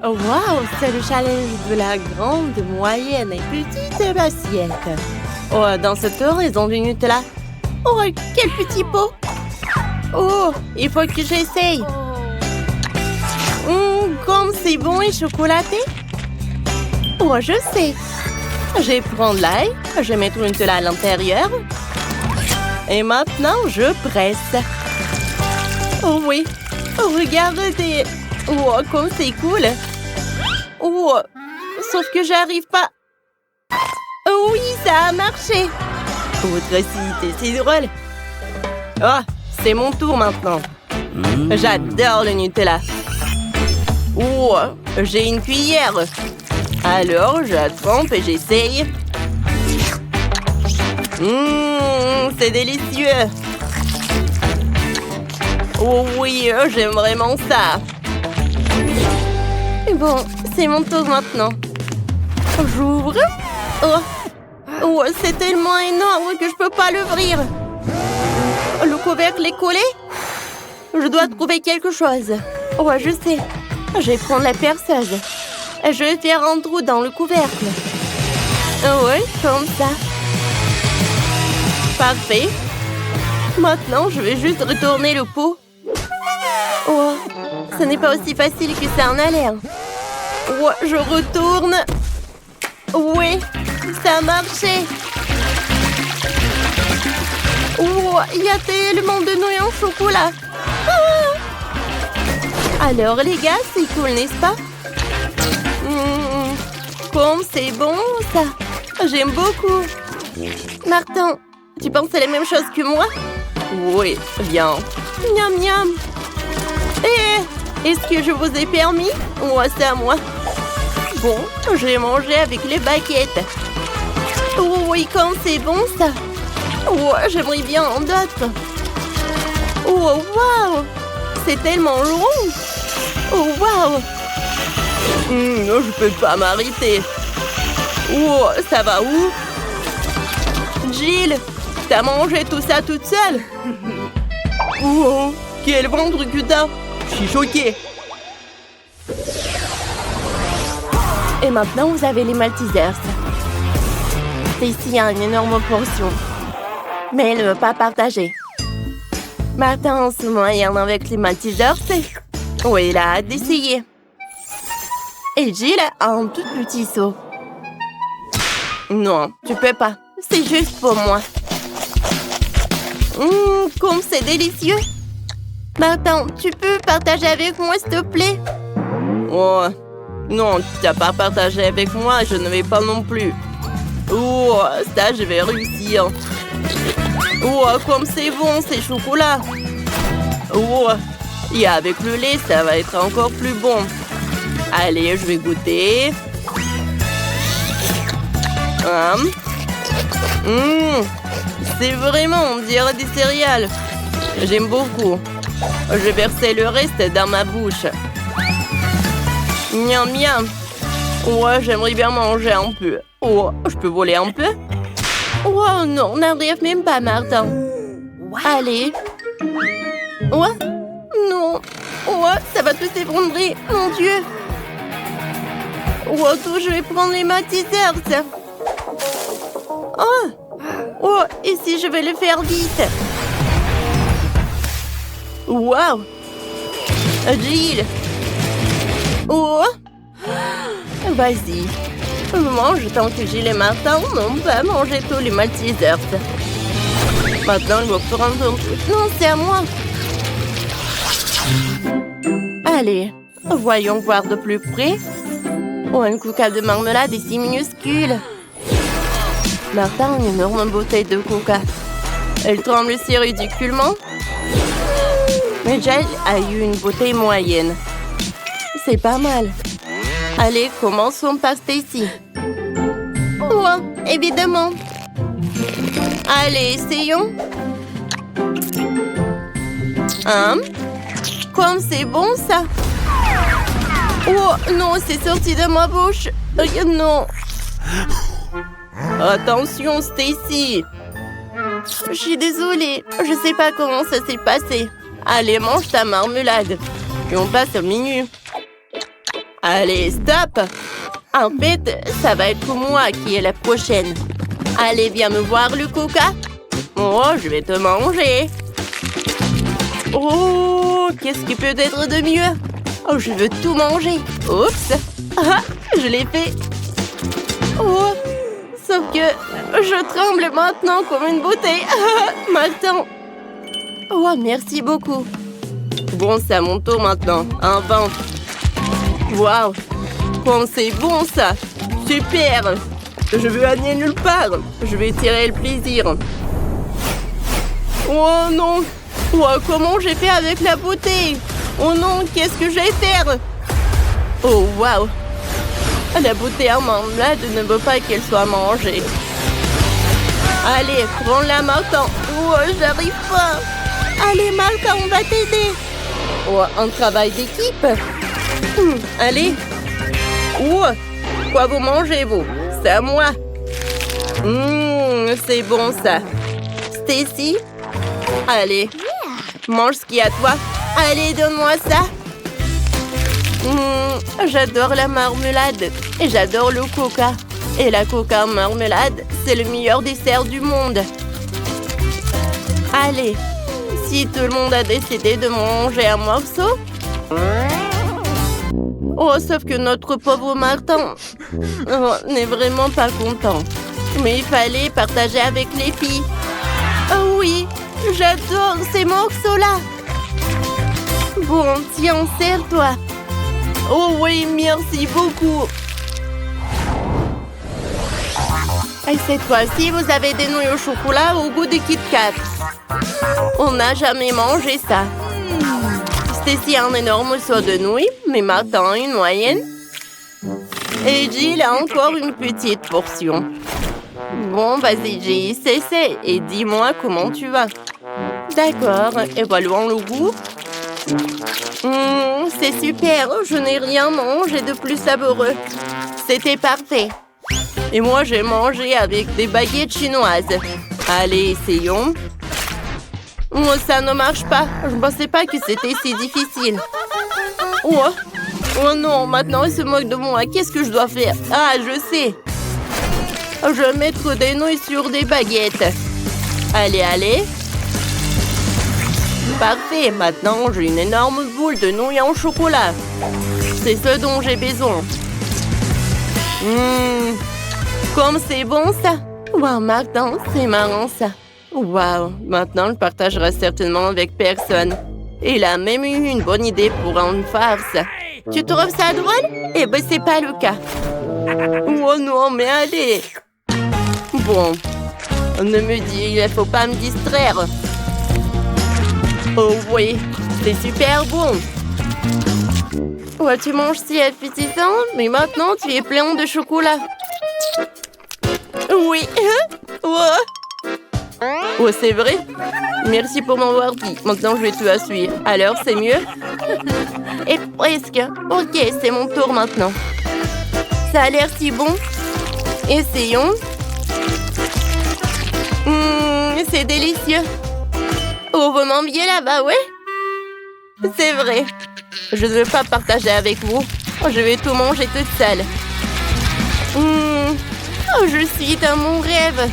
Oh, wow, c'est le challenge de la grande, moyenne et petite assiette. Oh, dans cette raison du Nutella. Oh, quel petit pot. Oh, il faut que j'essaye. Comme c'est bon et chocolaté. Oh, je sais. Je vais prendre l'ail, je vais mettre le Nutella à l'intérieur. Et maintenant, je presse. Oh oui, oh, regardez. Oh, comme c'est cool. Oh, sauf que j'arrive pas. Oh oui, ça a marché. Oh, Tracy, c'est drôle. Oh, c'est mon tour maintenant. J'adore le Nutella. Oh, j'ai une cuillère. Alors, je la trempe et j'essaye. C'est délicieux. Oh oui, j'aime vraiment ça. Bon, c'est mon tour maintenant. J'ouvre. Oh, c'est tellement énorme que je peux pas l'ouvrir. Le couvercle est collé. Je dois trouver quelque chose. Oh, je sais. Je vais prendre la perceuse. Je vais faire un trou dans le couvercle. Oui, comme ça. Parfait. Maintenant, je vais juste retourner le pot. Oh, ce n'est pas aussi facile que ça en a l'air. Oh, je retourne. Oui, ça a marché. Oh, il y a tellement de nouilles en chocolat. Alors, les gars, c'est cool, n'est-ce pas? Comme c'est bon, ça. J'aime beaucoup. Martin, tu penses à la même chose que moi? Oui, bien. Miam, miam. Est-ce que je vous ai permis? Ouais, c'est à moi. Bon, je vais manger avec les baguettes. Oh oui, comme c'est bon, ça. Oh, j'aimerais bien en d'autres. Oh, waouh. C'est tellement long. Oh, waouh. Je peux pas m'arrêter. Oh, ça va où? Jill, t'as mangé tout ça toute seule? Oh, quel ventre que t'as! Je suis choquée. Et maintenant, vous avez les Maltesers. Stacy a une énorme portion. Mais elle ne veut pas partager. Martin, en ce moyen avec les Maltesers, oui, il a hâte d'essayer. Et Jill a un tout petit seau. Non, tu peux pas. C'est juste pour moi. Comme c'est délicieux. Martin, tu peux partager avec moi, s'il te plaît? Oh, non, tu n'as pas partagé avec moi, je ne vais pas non plus. Oh, ça, je vais réussir. Oh, comme c'est bon, c'est chocolat. Oh, et avec le lait, ça va être encore plus bon. Allez, je vais goûter. C'est vraiment, on dirait des céréales. J'aime beaucoup. Je vais verser le reste dans ma bouche. Miam, miam. Ouais, j'aimerais bien manger un peu. Oh, je peux voler un peu? Oh non, on n'arrive même pas, Martin. Allez. Ouais? Non. Ouais, ça va tout s'effondrer. Mon Dieu. Oh, d'où je vais prendre les Maltesers? Oh, et si je vais le faire vite? Wow! Jill! Oh! Vas-y. Mange tant que Jill et Martin n'ont pas mangé tous les Maltesers. Maintenant, il va prendre un truc. Non, c'est à moi. Allez, voyons voir de plus près. Oh, une coca de marmelade ici minuscule. Martin a une énorme bouteille de coca. Elle tremble si ridiculement. Mais Jill a eu une bouteille moyenne. C'est pas mal. Allez, commençons par Stacy. Oh, évidemment. Allez, essayons. Comme c'est bon, ça. Oh, non, c'est sorti de ma bouche. Non. Attention, Stacy. Je suis désolée. Je sais pas comment ça s'est passé. Allez, mange ta marmelade. Et on passe au menu. Allez, stop! En fait, ça va être moi qui est la prochaine. Allez, viens me voir, le coca. Oh, je vais te manger. Oh, qu'est-ce qui peut être de mieux? Oh, je veux tout manger. Oups! Ah, je l'ai fait. Oh, sauf que je tremble maintenant comme une bouteille. Ah, m'attends. Oh, merci beaucoup. Bon, c'est à mon tour maintenant. Enfin. Waouh! Oh, c'est bon ça! Super! Je veux aller nulle part. Je vais tirer le plaisir. Oh non! Oh, comment j'ai fait avec la bouteille? Oh non, qu'est-ce que je vais faire? Oh, waouh! La bouteille en marmelade ne veut pas qu'elle soit mangée. Allez, prends-la maintenant. Oh, j'arrive pas. Allez, Malka, on va t'aider. Oh, un travail d'équipe. Allez. Oh, quoi vous mangez, vous? C'est à moi. C'est bon, ça. Stacy? Allez, mange ce qu'il y a à toi. Allez, donne-moi ça. J'adore la marmelade et j'adore le coca. Et la coca en marmelade, c'est le meilleur dessert du monde. Allez, si tout le monde a décidé de manger un morceau... Oh, sauf que notre pauvre Martin n'est vraiment pas content. Mais il fallait partager avec les filles. Oh oui, j'adore ces morceaux-là. Bon, tiens, serre-toi. Oh oui, merci beaucoup. Et cette fois-ci, vous avez des nouilles au chocolat au goût de Kit Kat. On n'a jamais mangé ça. Stacy a un énorme morceau de nouilles, mais Martin une moyenne. Et Jill a encore une petite portion. Bon, vas-y, Jill, essaie et dis-moi comment tu vas. D'accord, évaluons le goût. C'est super, je n'ai rien mangé de plus savoureux. C'était parfait. Et moi, j'ai mangé avec des baguettes chinoises. Allez, essayons. Oh, ça ne marche pas. Je ne pensais pas que c'était si difficile. Oh non, maintenant il se moque de moi. Qu'est-ce que je dois faire? Ah, je sais. Je vais mettre des nouilles sur des baguettes. Allez, allez. Parfait, maintenant j'ai une énorme boule de nouilles en chocolat. C'est ce dont j'ai besoin. Comme c'est bon ça. Wow, Martin, c'est marrant ça. Wow, maintenant je le partagerai certainement avec personne. Il a même eu une bonne idée pour une farce. Tu trouves ça drôle? Eh ben, c'est pas le cas. Oh non, mais allez. Bon, ne me dis, il faut pas me distraire. Oh oui, c'est super bon. Oh, tu manges si appétissant, mais maintenant tu es plein de chocolat. Oui. Oh, c'est vrai? Merci pour m'avoir dit. Maintenant, je vais te assurer. Alors, c'est mieux? Et presque. Ok, c'est mon tour maintenant. Ça a l'air si bon. Essayons. C'est délicieux. Oh, vous m'enviez là-bas, ouais? C'est vrai. Je ne veux pas partager avec vous. Je vais tout manger toute seule. Oh, je suis dans mon rêve.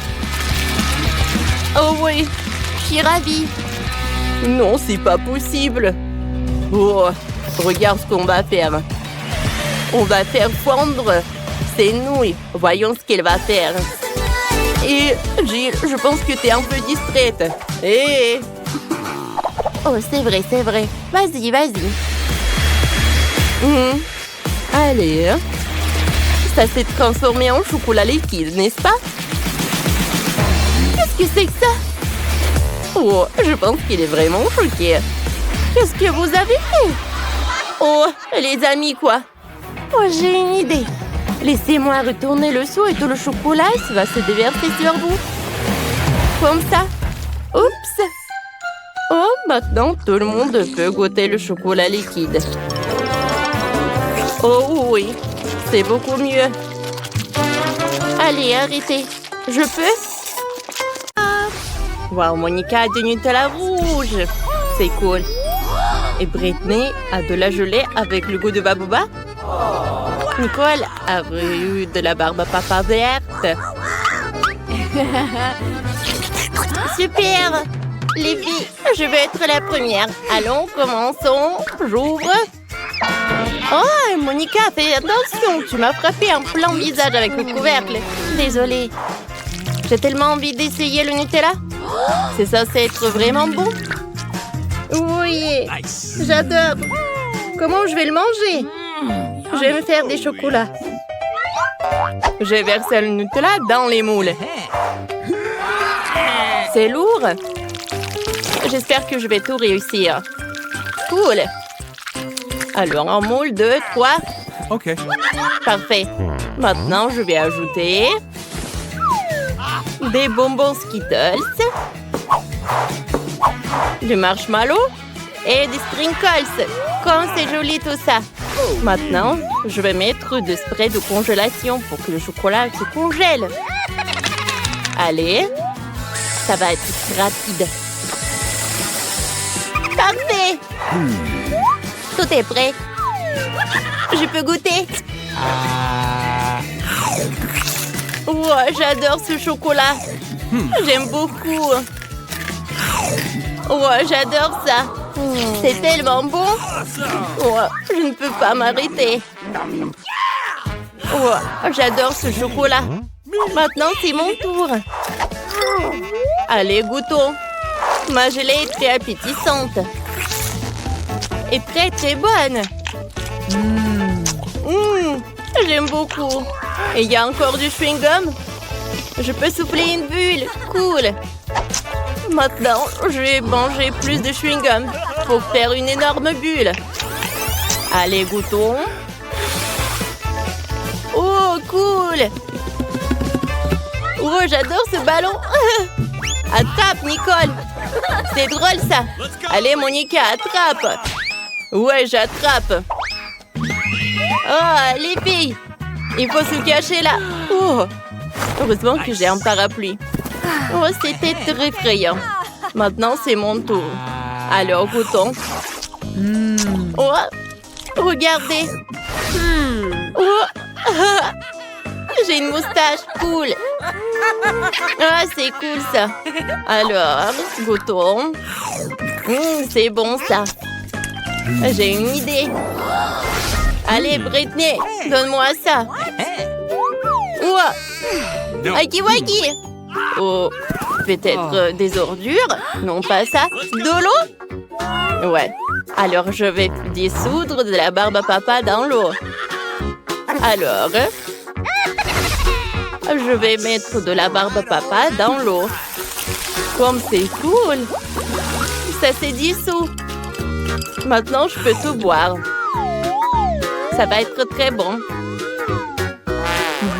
Oh oui, je suis ravie. Non, c'est pas possible. Oh, regarde ce qu'on va faire. On va faire fondre ces nouilles. Voyons ce qu'elle va faire. Et Jill, je pense que t'es un peu distraite. Hé! Oh, c'est vrai, c'est vrai. Vas-y, vas-y. Allez. Ça s'est transformé en chocolat liquide, n'est-ce pas? Qu'est-ce que c'est que ça? Oh, je pense qu'il est vraiment choqué. Qu'est-ce que vous avez fait? Oh, les amis, quoi? Oh, j'ai une idée. Laissez-moi retourner le seau et tout le chocolat va se déverser sur vous. Comme ça. Oups. Oh, maintenant, tout le monde peut goûter le chocolat liquide. Oh oui, c'est beaucoup mieux. Allez, arrêtez. Je peux? Wow, Monica a du Nutella rouge. C'est cool. Et Britney a de la gelée avec le goût de Babouba. Nicole a eu de la barbe à papa verte. Super! Les filles, je veux être la première. Allons, commençons. J'ouvre. Oh, Monica, fais attention. Tu m'as frappé en plein visage avec le couvercle. Désolée. J'ai tellement envie d'essayer le Nutella. C'est censé être vraiment bon. Oui, j'adore. Comment je vais le manger? Je vais me faire des chocolats. J'ai versé le Nutella dans les moules. C'est lourd. J'espère que je vais tout réussir. Cool. Alors, en moule, 2, 3. OK. Parfait. Maintenant, je vais ajouter des bonbons Skittles, du marshmallow et des sprinkles. Comme c'est joli tout ça. Maintenant, je vais mettre du spray de congélation pour que le chocolat se congèle. Allez, ça va être rapide. Parfait! Tout est prêt. Je peux goûter? Oh, j'adore ce chocolat. J'aime beaucoup. Oh, j'adore ça. C'est tellement bon. Oh, je ne peux pas m'arrêter. Oh, j'adore ce chocolat. Maintenant, c'est mon tour. Allez, goûtons. Ma gelée est très appétissante. Et très, très bonne. J'aime beaucoup. Et il y a encore du chewing-gum. Je peux souffler une bulle. Cool. Maintenant, je vais manger plus de chewing-gum pour faire une énorme bulle. Allez, goûtons. Oh, cool. Oh, j'adore ce ballon. Attrape, Nicole. C'est drôle, ça. Allez, Monica, attrape. Ouais, j'attrape. Oh, les filles. Il faut se cacher là. Oh. Heureusement que j'ai un parapluie. Oh, c'était très effrayant. Maintenant, c'est mon tour. Alors, goûtons. Oh, regardez. Oh. J'ai une moustache. Cool. Ah, c'est cool, ça. Alors, goûtons. C'est bon, ça. J'ai une idée. Allez, Britney, donne-moi ça. Oh. Waki. Oh, peut-être des ordures? Non, pas ça. De l'eau? Ouais. Alors, je vais dissoudre de la barbe à papa dans l'eau. Alors, je vais mettre de la barbe à papa dans l'eau. Comme c'est cool. Ça s'est dissous. Maintenant, je peux tout boire. Ça va être très bon.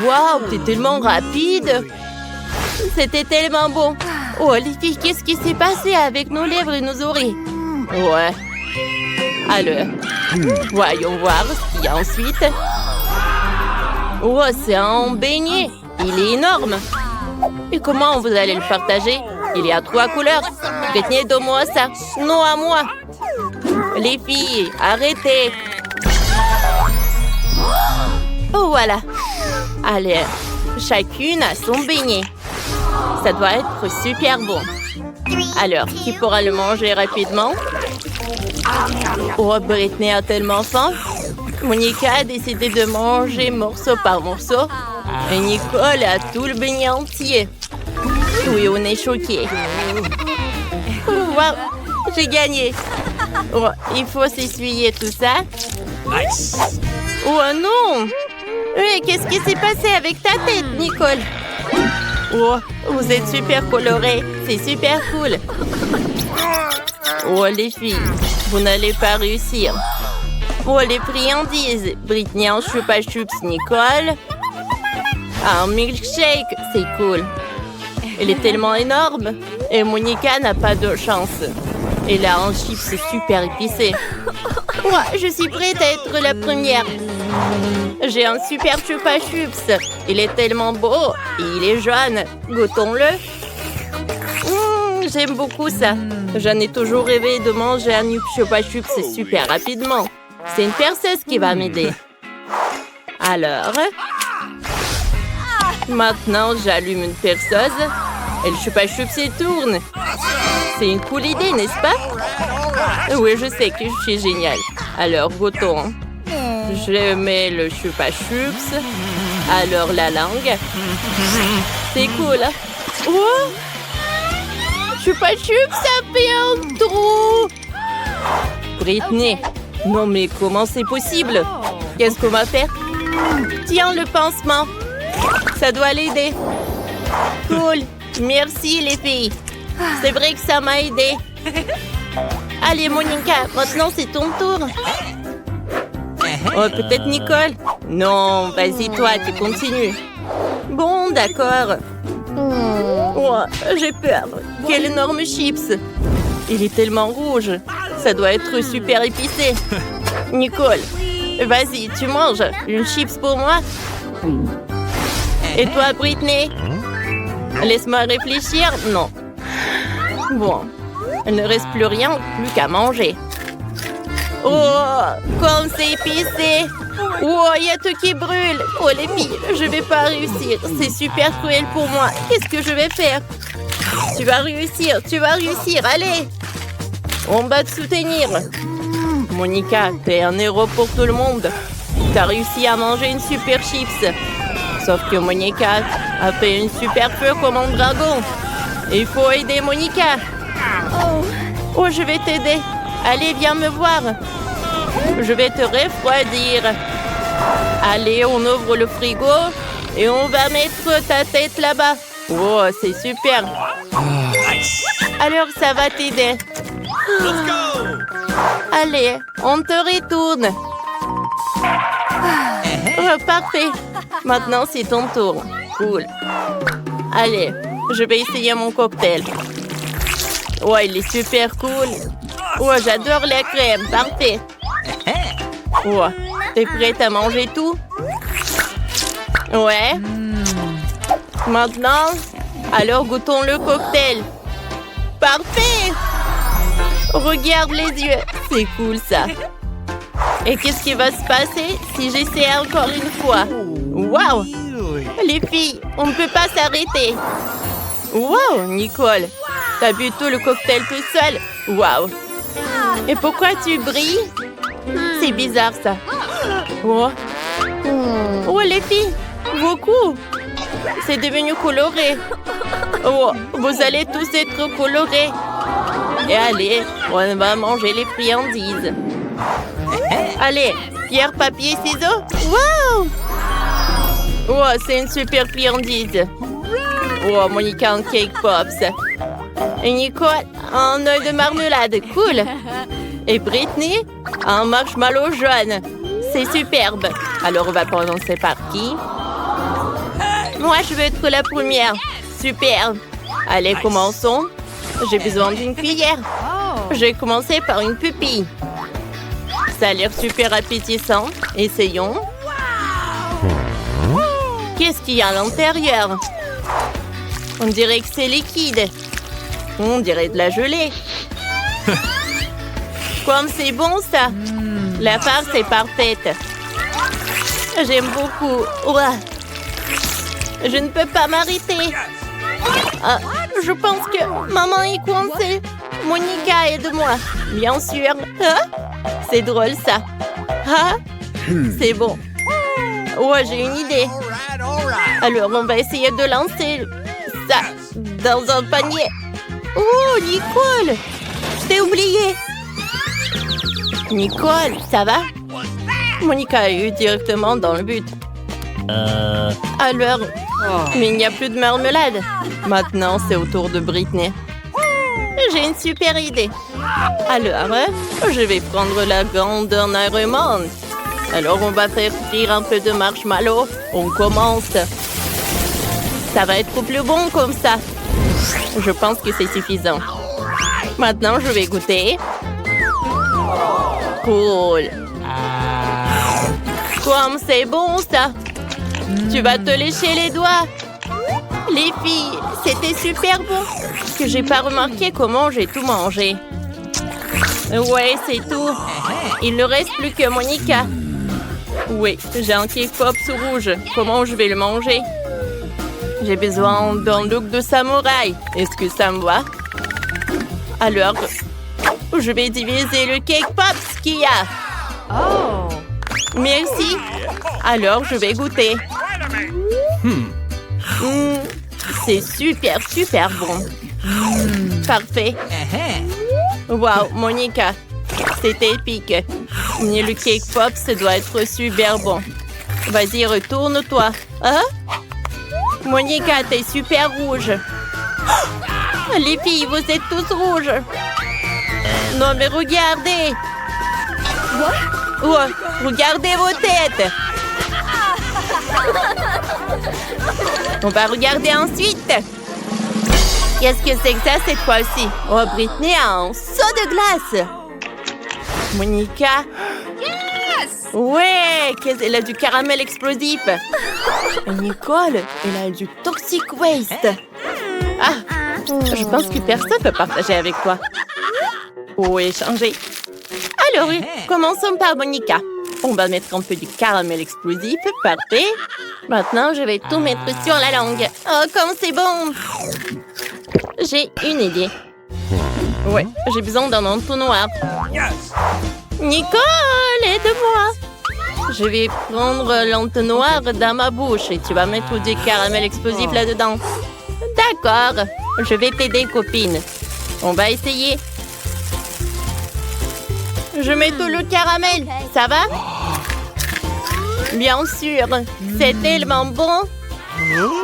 Waouh, t'es tellement rapide. C'était tellement bon. Oh, les filles, qu'est-ce qui s'est passé avec nos lèvres et nos oreilles? Ouais. Alors, voyons voir ce qu'il y a ensuite. Oh, c'est un beignet. Il est énorme. Et comment vous allez le partager? Il y a 3 couleurs. Britney, donne-moi ça. Non, à moi. Les filles, arrêtez. Oh, voilà. Allez, chacune a son beignet. Ça doit être super bon. Alors, qui pourra le manger rapidement? Oh, Britney a tellement faim. Monica a décidé de manger morceau par morceau. Et Nicole a tout le beignet entier. Oui, on est choqués. Wow, j'ai gagné. Oh, il faut s'essuyer tout ça. Oh non! Oui, qu'est-ce qui s'est passé avec ta tête, Nicole? Oh, vous êtes super colorées. C'est super cool. Oh, les filles, vous n'allez pas réussir. Oh, les friandises. Britney en Chupa Chups, Nicole. Un milkshake, c'est cool. Elle est tellement énorme. Et Monica n'a pas de chance. Elle a un chips super épicé. Moi, je suis prête à être la première. J'ai un super Chupa Chups. Il est tellement beau et il est jaune. Goûtons-le. J'aime beaucoup ça. J'en ai toujours rêvé de manger un Chupa Chups super rapidement. C'est une perceuse qui va m'aider. Alors, maintenant, j'allume une perceuse et le chupa-chups se tourne. C'est une cool idée, n'est-ce pas? Oui, je sais que je suis géniale. Alors, goûtons. Je mets le chupa-chups. Alors, la langue. C'est cool. Oh! Chupa-chups, ça fait un trou! Britney, non mais comment c'est possible? Qu'est-ce qu'on va faire? Tiens, le pansement. Ça doit l'aider. Cool. Merci, les filles. C'est vrai que ça m'a aidé. Allez, Monica, maintenant c'est ton tour. Oh, peut-être Nicole? Non, vas-y, toi, tu continues. Bon, d'accord. Oh, j'ai peur. Quel énorme chips. Il est tellement rouge. Ça doit être super épicé. Nicole, vas-y, tu manges une chips pour moi? Et toi, Britney? Laisse-moi réfléchir. Non. Bon, il ne reste plus rien, plus qu'à manger. Oh, comme c'est épicé. Oh, il y a tout qui brûle. Oh, les filles, je vais pas réussir. C'est super cruel pour moi. Qu'est-ce que je vais faire? Tu vas réussir, allez. On va te soutenir. Monica, t'es un héros pour tout le monde. T'as réussi à manger une super chips. Sauf que Monica a fait une super feu comme un dragon. Il faut aider Monica. Oh, je vais t'aider. Allez, viens me voir. Je vais te refroidir. Allez, on ouvre le frigo et on va mettre ta tête là-bas. Oh, c'est super. Alors, ça va t'aider. Allez, on te retourne. Oh, parfait. Maintenant, c'est ton tour. Cool. Allez, je vais essayer mon cocktail. Oh, il est super cool. Oh, j'adore la crème. Parfait. Oh, t'es prête à manger tout? Ouais. Maintenant, alors goûtons le cocktail. Parfait! Regarde les yeux. C'est cool, ça. Et qu'est-ce qui va se passer si j'essaie encore une fois? Waouh! Les filles, on ne peut pas s'arrêter. Waouh, Nicole! T'as bu tout le cocktail tout seul? Waouh! Et pourquoi tu brilles? C'est bizarre, ça. Oh. Oh, les filles, vos coups. C'est devenu coloré. Oh, vous allez tous être colorés. Et allez, on va manger les friandises. Allez, pierre, papier, ciseaux. Wow! Oh, c'est une super friandise. Oh, Monica en cake pops. Et Nicole, un œil de marmelade. Cool. Et Britney, un marshmallow jaune. C'est superbe. Alors, on va commencer par qui? Moi, je veux être la première. Super. Allez, commençons. J'ai besoin d'une cuillère. Je vais commencer par une pupille. Ça a l'air super appétissant. Essayons. Qu'est-ce qu'il y a à l'intérieur? On dirait que c'est liquide. On dirait de la gelée. Comme c'est bon, ça. La farce est parfaite. J'aime beaucoup. Ouah. Je ne peux pas m'arrêter. Ah, je pense que maman est coincée. Monica, aide-moi. Bien sûr. Ah, c'est drôle, ça. Ah, c'est bon. Oh, j'ai une idée. Alors, on va essayer de lancer ça dans un panier. Oh, Nicole! Je t'ai oublié. Nicole, ça va? Monica a eu directement dans le but. Alors, mais il n'y a plus de marmelade. Maintenant, c'est au tour de Britney. J'ai une super idée. Alors, je vais prendre la grandeur allemande. Alors, on va faire frire un peu de marshmallow. On commence. Ça va être plus bon comme ça. Je pense que c'est suffisant. Maintenant, je vais goûter. Cool. Comme c'est bon, ça. Tu vas te lécher les doigts. Les filles, c'était super bon. Que j'ai pas remarqué comment j'ai tout mangé. Ouais, c'est tout. Il ne reste plus que Monica. Oui, j'ai un cake pop rouge. Comment je vais le manger? J'ai besoin d'un look de samouraï. Est-ce que ça me va? Alors, je vais diviser le cake pop qu'il y a. Oh! Merci. Alors, je vais goûter. C'est super, super bon. Parfait. Wow, Monica, c'est épique. Mais le cake pop, ça doit être super bon. Vas-y, retourne-toi. Hein? Monica, t'es super rouge. Les filles, vous êtes tous rouges. Non, mais regardez. Oh, regardez vos têtes. On va regarder ensuite. Qu'est-ce que c'est que ça cette fois-ci? Oh, Britney a un seau de glace. Monica? Yes! Ouais, elle a du caramel explosif. Et Nicole, elle a du toxic waste. Ah, je pense que personne ne peut partager avec toi. Oh, échanger. Alors, commençons par Monica. On va mettre un peu du caramel explosif. Parfait. Maintenant, je vais tout mettre sur la langue. Oh, comme c'est bon! J'ai une idée. Ouais, j'ai besoin d'un entonnoir. Nicole, aide-moi! Je vais prendre l'entonnoir dans ma bouche et tu vas mettre du caramel explosif là-dedans. D'accord, je vais t'aider, copine. On va essayer. Je mets tout le caramel, ça va? Bien sûr, c'est tellement bon.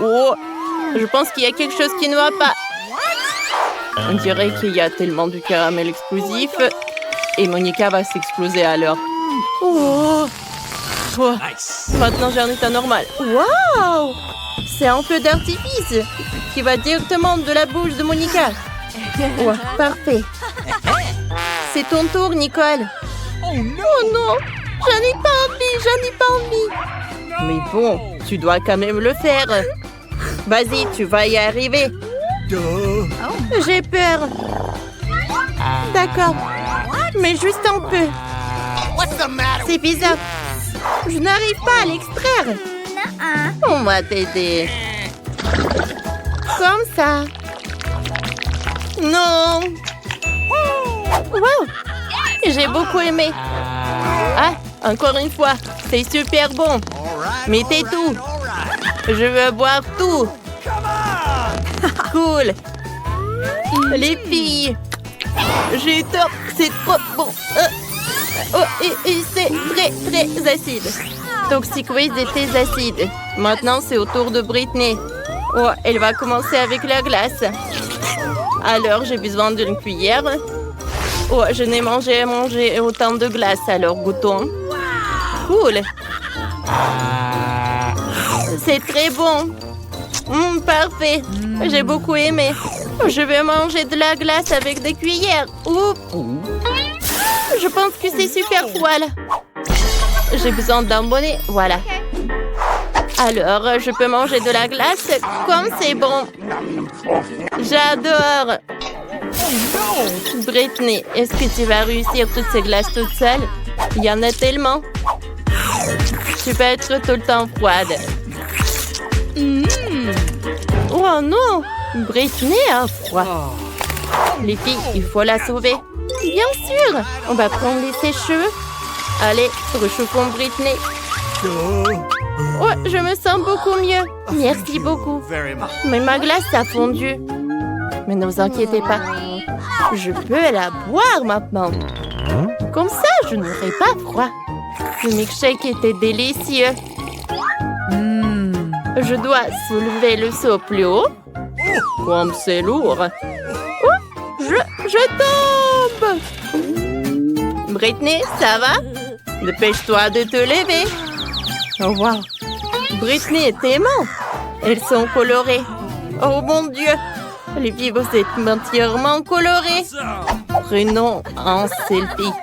Oh, je pense qu'il y a quelque chose qui ne va pas. On dirait qu'il y a tellement de caramel explosif et Monica va s'exploser alors. Oh. Oh. Maintenant, j'ai un état normal. Wow! C'est un feu d'artifice qui va directement de la bouche de Monica. Oh, parfait. C'est ton tour, Nicole. Oh non! J'en ai pas envie. Mais bon, tu dois quand même le faire. Vas-y, tu vas y arriver. J'ai peur. D'accord. Mais juste un peu. C'est bizarre. Je n'arrive pas à l'extraire. On va t'aider. Comme ça. Non. Wow. J'ai beaucoup aimé. Ah, encore une fois. C'est super bon. Mettez tout. Je veux boire tout. Cool. Les filles. J'ai eu tort. C'est trop bon. Oh, et c'est très, très acide. Toxic Waste était acide. Maintenant, c'est au tour de Britney. Oh, elle va commencer avec la glace. Alors, j'ai besoin d'une cuillère. Oh, je n'ai mangé autant de glace, alors goûtons. Cool. C'est très bon. Parfait. J'ai beaucoup aimé. Je vais manger de la glace avec des cuillères. Oups. Je pense que c'est super froid là. J'ai besoin d'un bonnet. Voilà. Alors, je peux manger de la glace comme c'est bon. J'adore. Britney, est-ce que tu vas réussir toutes ces glaces toute seule? Il y en a tellement. Tu peux être tout le temps froide. Oh non! Britney a froid. Les filles, il faut la sauver. Bien sûr! On va prendre les sèche-cheveux. Allez, réchauffons Britney. Oh, je me sens beaucoup mieux. Merci beaucoup. Mais ma glace a fondu. Mais ne vous inquiétez pas. Je peux la boire maintenant. Comme ça, je n'aurai pas froid. Le milkshake était délicieux. Je dois soulever le seau plus haut. Comme c'est lourd. Oh, je tombe. Britney, ça va? Dépêche-toi de te lever. Oh, wow. Britney est aimante. Elles sont colorées. Oh, mon Dieu. Les filles, vous êtes entièrement colorées. Prenons un selfie.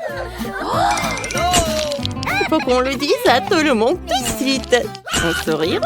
Il faut qu'on le dise à tout le monde tout de suite. Un sourire.